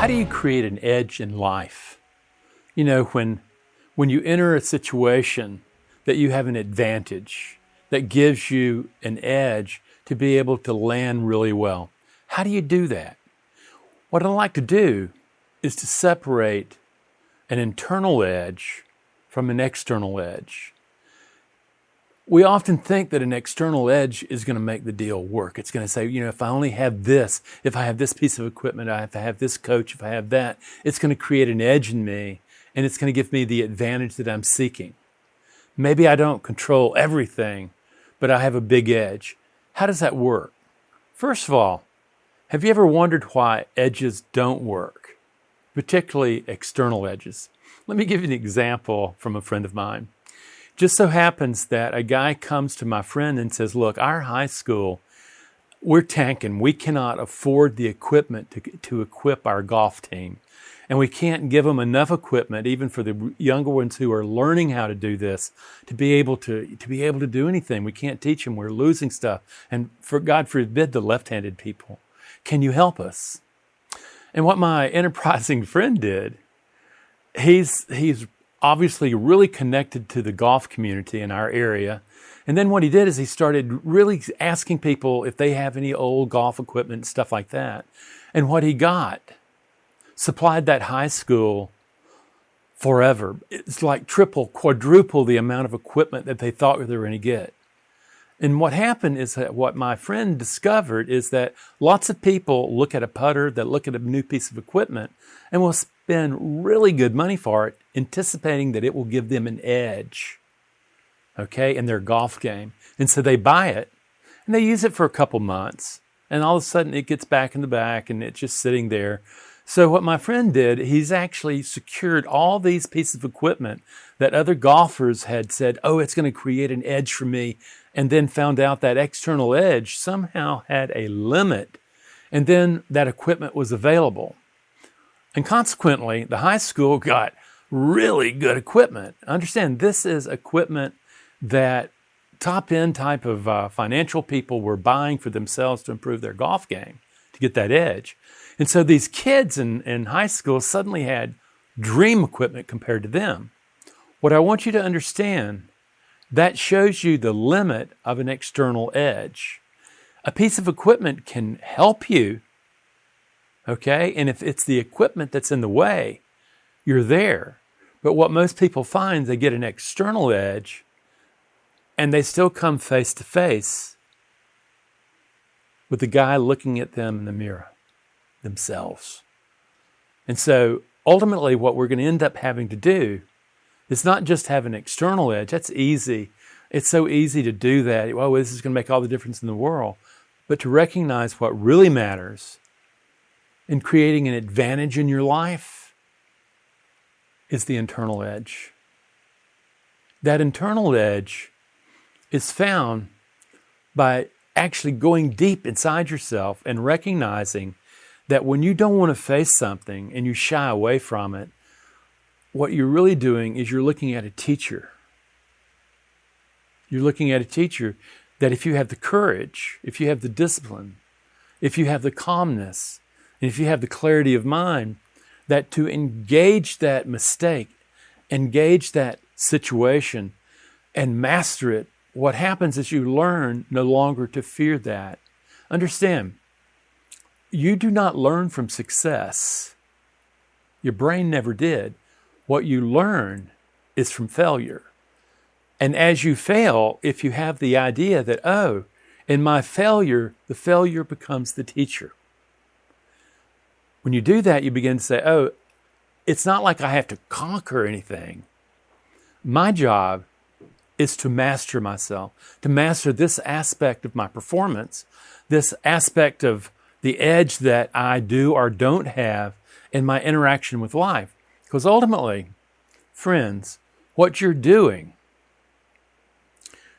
How do you create an edge in life? You know, when you enter a situation that you have an advantage that gives you an edge to be able to land really well. How do you do that? What I like to do is to separate an internal edge from an external edge. We often think that an external edge is going to make the deal work. It's going to say, if I only have this, if I have this piece of equipment, if I have this coach, if I have that, it's going to create an edge in me and it's going to give me the advantage that I'm seeking. Maybe I don't control everything, but I have a big edge. How does that work? First of all, have you ever wondered why edges don't work, particularly external edges? Let me give you an example from a friend of mine. Just so happens that a guy comes to my friend and says, look, our high school, we're tanking. We cannot afford the equipment to equip our golf team. And we can't give them enough equipment, even for the younger ones who are learning how to do this, to be able to do anything. We can't teach them. We're losing stuff. And for God forbid, the left-handed people. Can you help us? And what my enterprising friend did, he's obviously really connected to the golf community in our area. And then what he did is he started really asking people if they have any old golf equipment and stuff like that. And what he got supplied that high school forever. It's like triple, quadruple the amount of equipment that they thought they were going to get. And what happened is that what my friend discovered is that lots of people look at a putter, that look at a new piece of equipment, and will spend really good money for it, anticipating that it will give them an edge, in their golf game. And so they buy it, and they use it for a couple months, and all of a sudden it gets back in the back, and it's just sitting there. So what my friend did, he's actually secured all these pieces of equipment that other golfers had said, it's going to create an edge for me, and then found out that external edge somehow had a limit, and then that equipment was available. And consequently, the high school got really good equipment. Understand, this is equipment that top-end type of financial people were buying for themselves to improve their golf game, to get that edge. And so these kids in high school suddenly had dream equipment compared to them. What I want you to understand, that shows you the limit of an external edge. A piece of equipment can help you, and if it's the equipment that's in the way, you're there. But what most people find, they get an external edge and they still come face to face with the guy looking at them in the mirror, themselves. And so ultimately what we're going to end up having to do is not just have an external edge. That's easy. It's so easy to do that. This is going to make all the difference in the world. But to recognize what really matters in creating an advantage in your life is the internal edge. That internal edge is found by actually going deep inside yourself and recognizing that when you don't want to face something and you shy away from it, what you're really doing is you're looking at a teacher. You're looking at a teacher that if you have the courage, if you have the discipline, if you have the calmness, and if you have the clarity of mind, that to engage that mistake, engage that situation, and master it, what happens is you learn no longer to fear that. Understand, you do not learn from success. Your brain never did. What you learn is from failure. And as you fail, if you have the idea that, in my failure, the failure becomes the teacher. When you do that, you begin to say, it's not like I have to conquer anything. My job is to master myself, to master this aspect of my performance, this aspect of the edge that I do or don't have in my interaction with life. Because ultimately, friends, what you're doing,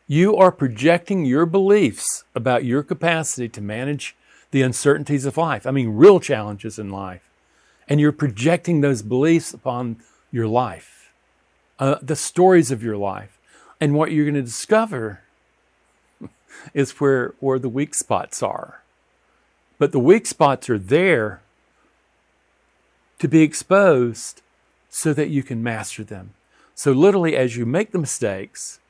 you are projecting your beliefs about your capacity to manage the uncertainties of life. Real challenges in life. And you're projecting those beliefs upon your life, the stories of your life. And what you're going to discover is where the weak spots are. But the weak spots are there to be exposed so that you can master them. So literally, as you make the mistakes,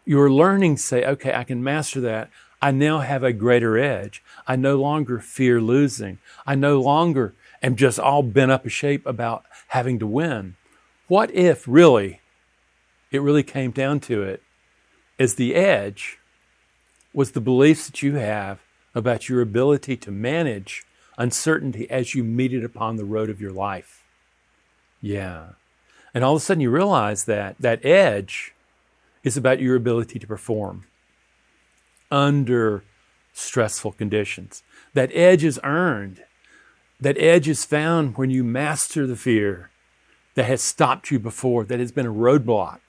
you're learning to say, okay, I can master that. I now have a greater edge. I no longer fear losing. I no longer am just all bent up a shape about having to win. What if really, it really came down to it, as the edge was the beliefs that you have about your ability to manage uncertainty as you meet it upon the road of your life. Yeah. And all of a sudden you realize that that edge is about your ability to perform under stressful conditions. That edge is earned. That edge is found when you master the fear that has stopped you before, that has been a roadblock.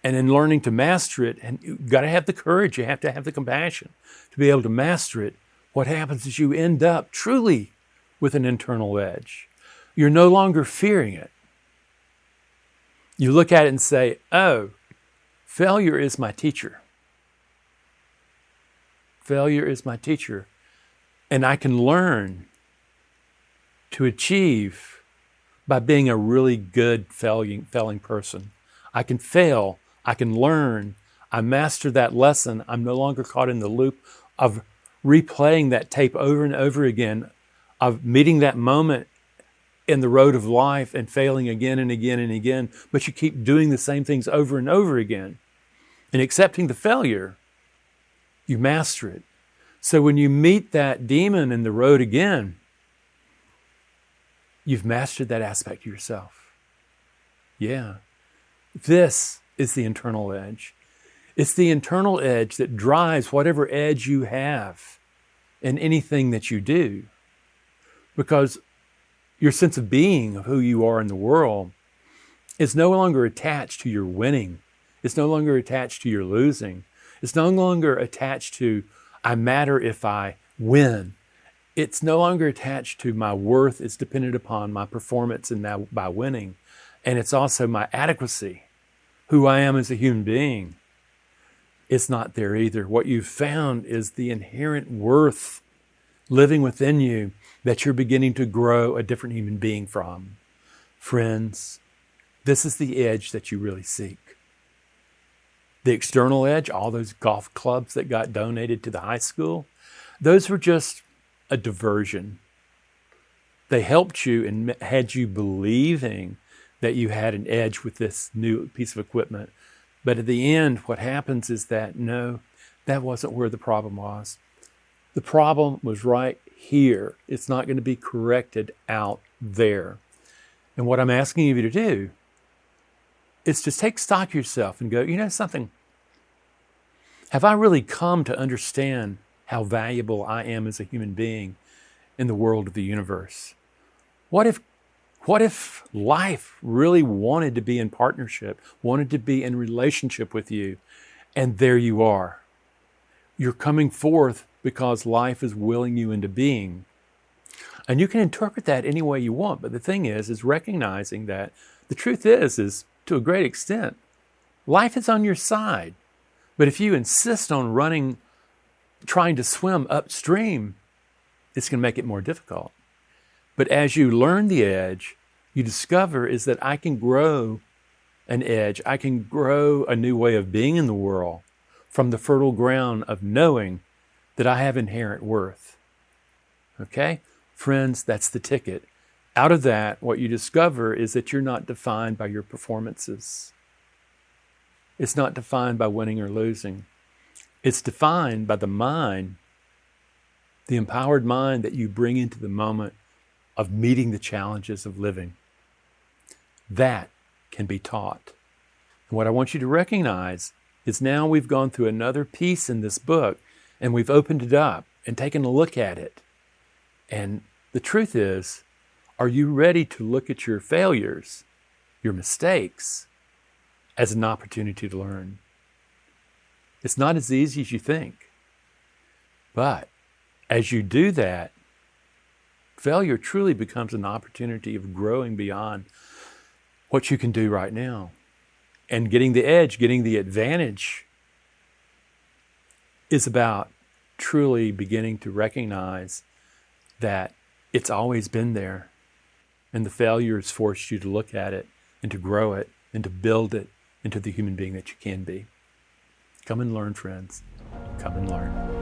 And in learning to master it, and you've got to have the courage, you have to have the compassion to be able to master it, what happens is you end up truly with an internal edge. You're no longer fearing it. You look at it and say, oh, failure is my teacher. Failure is my teacher. And I can learn to achieve by being a really good failing person. I can fail. I can learn. I master that lesson. I'm no longer caught in the loop of replaying that tape over and over again, of meeting that moment in the road of life and failing again and again and again. But you keep doing the same things over and over again. And accepting the failure, you master it. So when you meet that demon in the road again, you've mastered that aspect of yourself. Yeah. This is the internal edge. It's the internal edge that drives whatever edge you have in anything that you do. Because your sense of being, of who you are in the world, is no longer attached to your winning. It's no longer attached to your losing. It's no longer attached to, I matter if I win. It's no longer attached to my worth. It's dependent upon my performance and now by winning. And it's also my adequacy, who I am as a human being. It's not there either. What you've found is the inherent worth living within you that you're beginning to grow a different human being from. Friends, this is the edge that you really seek. The external edge, all those golf clubs that got donated to the high school, those were just a diversion. They helped you and had you believing that you had an edge with this new piece of equipment. But at the end, what happens is that, no, that wasn't where the problem was. The problem was right here. It's not going to be corrected out there. And what I'm asking you to do is to take stock of yourself and go, you know something? Have I really come to understand how valuable I am as a human being in the world of the universe? What if life really wanted to be in partnership, wanted to be in relationship with you, and there you are? You're coming forth because life is willing you into being. And you can interpret that any way you want, but the thing is recognizing that the truth is to a great extent, life is on your side. But if you insist on trying to swim upstream, it's going to make it more difficult. But as you learn the edge, you discover is that I can grow an edge. I can grow a new way of being in the world from the fertile ground of knowing that I have inherent worth. Okay? Friends, that's the ticket. Out of that, what you discover is that you're not defined by your performances. It's not defined by winning or losing. It's defined by the mind, the empowered mind that you bring into the moment of meeting the challenges of living. That can be taught. And what I want you to recognize is now we've gone through another piece in this book and we've opened it up and taken a look at it. And the truth is, are you ready to look at your failures, your mistakes, as an opportunity to learn? It's not as easy as you think. But as you do that, failure truly becomes an opportunity of growing beyond what you can do right now. And getting the edge, getting the advantage is about truly beginning to recognize that it's always been there And the failures forced you to look at it and to grow it and to build it into the human being that you can be. Come and learn, friends. Come and learn.